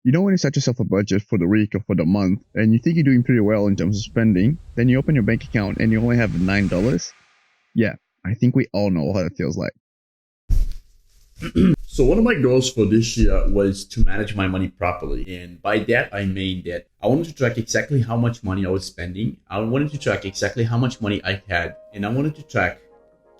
You know when you set yourself a budget for the week or for the month and you think you're doing pretty well in terms of spending, then you open your bank account and you only have $9? Yeah, I think we all know how it feels like. So one of my goals for this year was to manage my money properly. And by that, I mean that I wanted to track exactly how much money I was spending. I wanted to track exactly how much money I had. And I wanted to track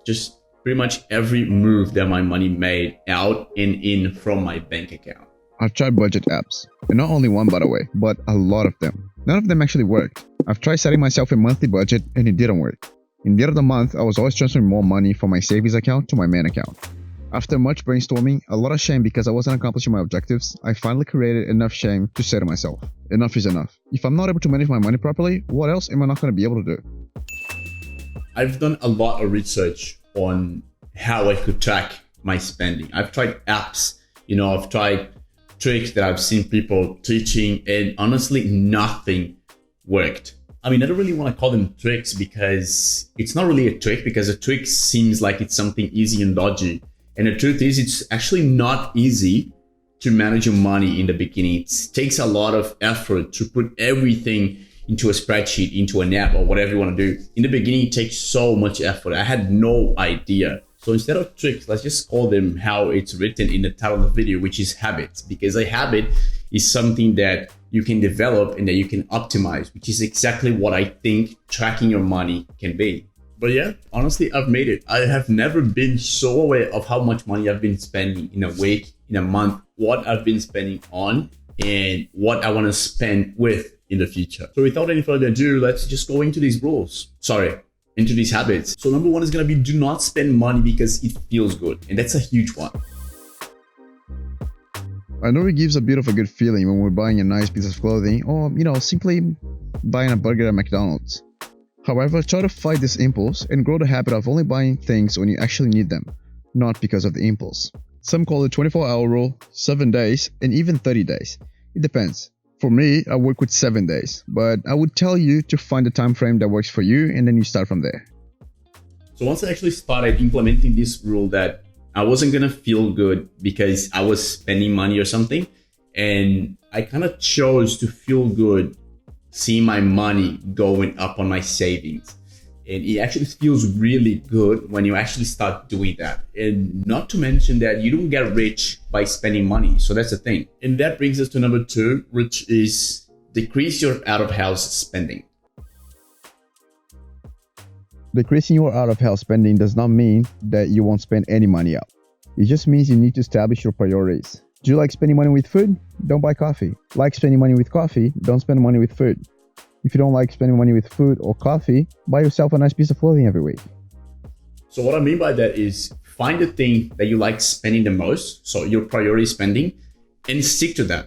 just pretty much every move that my money made out and in from my bank account. I've tried budget apps, and not only one by the way, but a lot of them. None of them actually worked. I've tried setting myself a monthly budget and it didn't work. In the end of the month, I was always transferring more money from my savings account to my main account. After much brainstorming, a lot of shame because I wasn't accomplishing my objectives, I finally created enough shame to say to myself, enough is enough. If I'm not able to manage my money properly, what else am I not going to be able to do? I've done a lot of research on how I could track my spending. I've tried apps, I've tried tricks that I've seen people teaching, and honestly, nothing worked. I mean, I don't really want to call them tricks because it's not really a trick, because a trick seems like it's something easy and dodgy. And the truth is, it's actually not easy to manage your money in the beginning. It takes a lot of effort to put everything into a spreadsheet, into an app, or whatever you want to do. In the beginning, it takes so much effort. I had no idea. So instead of tricks, let's just call them how it's written in the title of the video, which is habits. Because a habit is something that you can develop and that you can optimize, which is exactly what I think tracking your money can be. But yeah, honestly, I've made it. I have never been so aware of how much money I've been spending in a week, in a month, what I've been spending on, and what I want to spend with in the future. So without any further ado, let's just go into these into these habits. So number one is going to be do not spend money because it feels good. And that's a huge one. I know it gives a bit of a good feeling when we're buying a nice piece of clothing or, simply buying a burger at McDonald's. However, try to fight this impulse and grow the habit of only buying things when you actually need them, not because of the impulse. Some call it 24-hour rule, 7 days, and even 30 days. It depends. For me, I work with 7 days, but I would tell you to find a time frame that works for you and then you start from there. So once I actually started implementing this rule that I wasn't going to feel good because I was spending money or something, and I kind of chose to feel good seeing my money going up on my savings. And it actually feels really good when you actually start doing that. And not to mention that you don't get rich by spending money. So that's the thing. And that brings us to number 2, which is decrease your out-of-house spending. Decreasing your out-of-house spending does not mean that you won't spend any money out. It just means you need to establish your priorities. Do you like spending money with food? Don't buy coffee. Like spending money with coffee? Don't spend money with food. If you don't like spending money with food or coffee, buy yourself a nice piece of clothing every week. So what I mean by that is find the thing that you like spending the most, so your priority spending, and stick to that.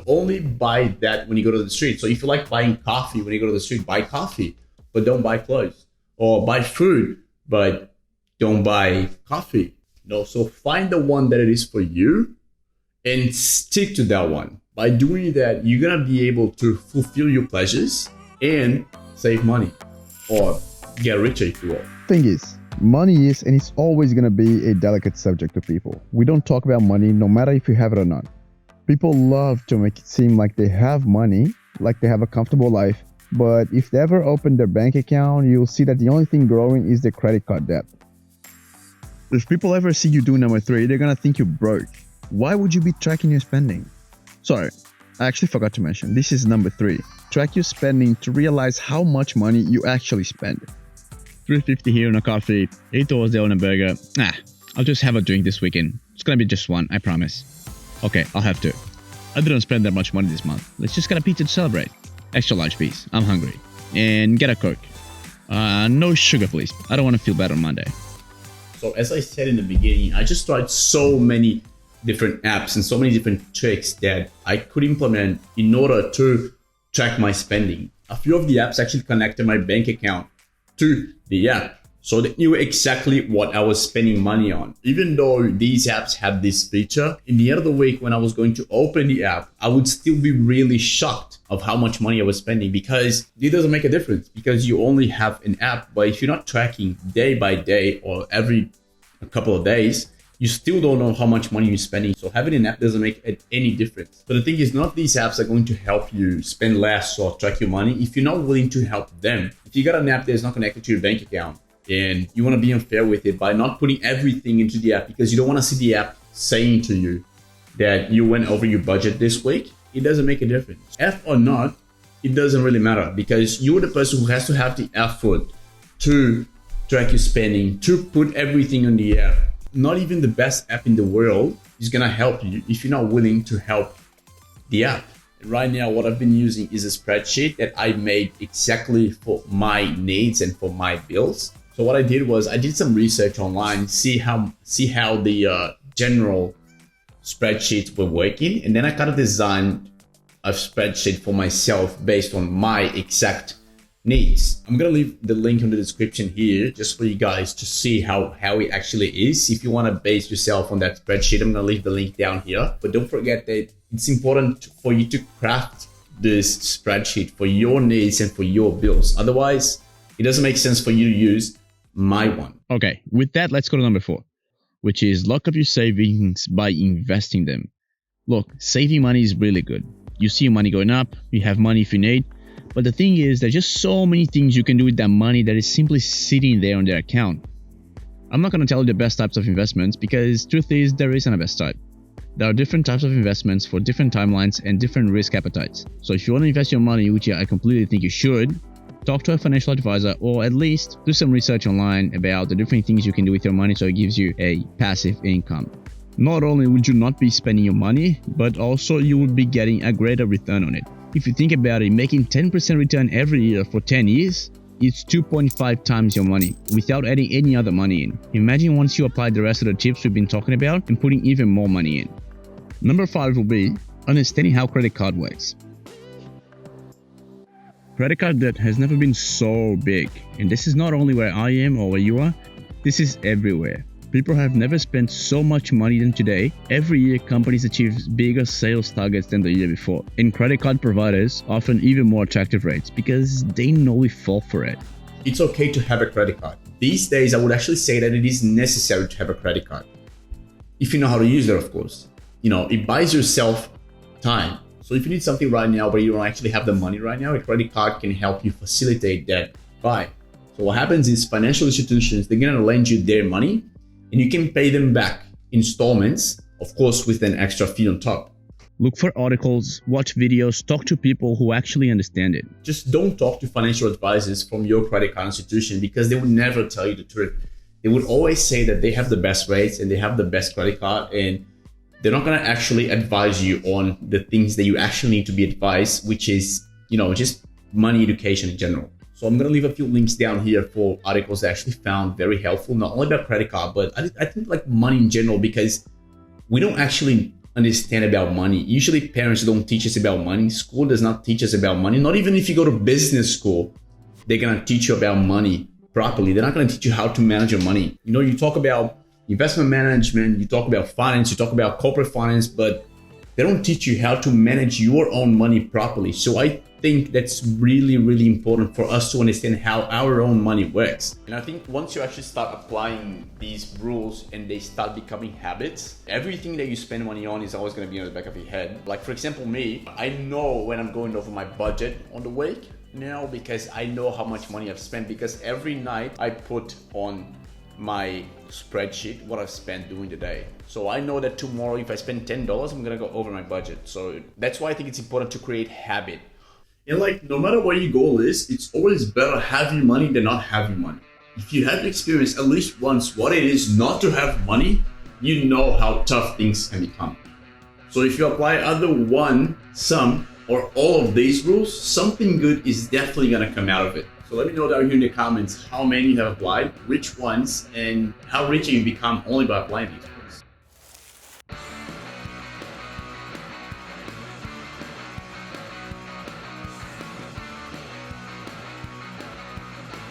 Only buy that when you go to the street. So if you like buying coffee when you go to the street, buy coffee, but don't buy clothes. Or buy food, but don't buy coffee. So find the one that it is for you and stick to that one. By doing that, you're going to be able to fulfill your pleasures and save money or get richer if you will. Thing is, money is and it's always going to be a delicate subject to people. We don't talk about money no matter if you have it or not. People love to make it seem like they have money, like they have a comfortable life. But if they ever open their bank account, you'll see that the only thing growing is their credit card debt. If people ever see you do number 3, they're going to think you're broke. Why would you be tracking your spending? Sorry, I actually forgot to mention, this is number 3. Track your spending to realize how much money you actually spend. $3.50 here on a coffee, $8 there on a burger. I'll just have a drink this weekend. It's gonna be just one, I promise. Okay, I'll have to. I didn't spend that much money this month. Let's just get a pizza to celebrate. Extra large piece, I'm hungry. And get a Coke. No sugar please, I don't want to feel bad on Monday. So as I said in the beginning, I just tried so many different apps and so many different tricks that I could implement in order to track my spending. A few of the apps actually connected my bank account to the app, so they knew exactly what I was spending money on. Even though these apps had this feature, in the end of the week when I was going to open the app, I would still be really shocked of how much money I was spending, because it doesn't make a difference because you only have an app. But if you're not tracking day by day or every couple of days, you still don't know how much money you're spending. So having an app doesn't make any difference. But the thing is, none of these apps are going to help you spend less or track your money if you're not willing to help them. If you got an app that is not connected to your bank account and you want to be unfair with it by not putting everything into the app because you don't want to see the app saying to you that you went over your budget this week, it doesn't make a difference. App or not, it doesn't really matter because you're the person who has to have the effort to track your spending, to put everything on the app. Not even the best app in the world is gonna help you if you're not willing to help the app. And right now, what I've been using is a spreadsheet that I made exactly for my needs and for my bills. So what I did was I did some research online, see how the general spreadsheets were working, and then I kind of designed a spreadsheet for myself based on my exact needs. I'm gonna leave the link in the description here just for you guys to see how it actually is. If you want to base yourself on that spreadsheet, I'm gonna leave the link down here. But don't forget that it's important for you to craft this spreadsheet for your needs and for your bills. Otherwise, it doesn't make sense for you to use my one. Okay, with that, let's go to number 4, which is lock up your savings by investing them. Look, saving money is really good. You see your money going up, you have money if you need. But the thing is, there's just so many things you can do with that money that is simply sitting there on their account. I'm not going to tell you the best types of investments because truth is, there isn't a best type. There are different types of investments for different timelines and different risk appetites. So if you want to invest your money, which I completely think you should, talk to a financial advisor or at least do some research online about the different things you can do with your money so it gives you a passive income. Not only would you not be spending your money, but also you would be getting a greater return on it. If you think about it, making 10% return every year for 10 years, it's 2.5 times your money without adding any other money in. Imagine once you apply the rest of the tips we've been talking about and putting even more money in. Number 5 will be understanding how credit card works. Credit card debt has never been so big, and this is not only where I am or where you are, this is everywhere. People have never spent so much money than today. Every year, companies achieve bigger sales targets than the year before. And credit card providers offer even more attractive rates because they know we fall for it. It's okay to have a credit card. These days, I would actually say that it is necessary to have a credit card. If you know how to use it, of course. It buys yourself time. So if you need something right now, but you don't actually have the money right now, a credit card can help you facilitate that buy. So what happens is financial institutions, they're gonna lend you their money, and you can pay them back installments, of course, with an extra fee on top. Look for articles, watch videos, talk to people who actually understand it. Just don't talk to financial advisors from your credit card institution because they would never tell you the truth. They would always say that they have the best rates and they have the best credit card, and they're not going to actually advise you on the things that you actually need to be advised, which is, just money education in general. So I'm going to leave a few links down here for articles that I actually found very helpful, not only about credit card, but I think like money in general, because we don't actually understand about money. Usually parents don't teach us about money. School does not teach us about money. Not even if you go to business school, they're going to teach you about money properly. They're not going to teach you how to manage your money. You talk about investment management, you talk about finance, you talk about corporate finance, but they don't teach you how to manage your own money properly. So I think that's really, really important for us to understand how our own money works. And I think once you actually start applying these rules and they start becoming habits, everything that you spend money on is always going to be on the back of your head. Like for example, me, I know when I'm going over my budget on the week now because I know how much money I've spent, because every night I put on my spreadsheet what I've spent during the day. So I know that tomorrow if I spend $10, I'm gonna go over my budget. So that's why I think it's important to create habit. And no matter what your goal is, it's always better have your money than not have your money. If you have experienced at least once what it is not to have money, you know how tough things can become. So if you apply either one, some, or all of these rules, something good is definitely gonna come out of it. So let me know down here in the comments how many you have applied, which ones, and how rich you become only by applying these.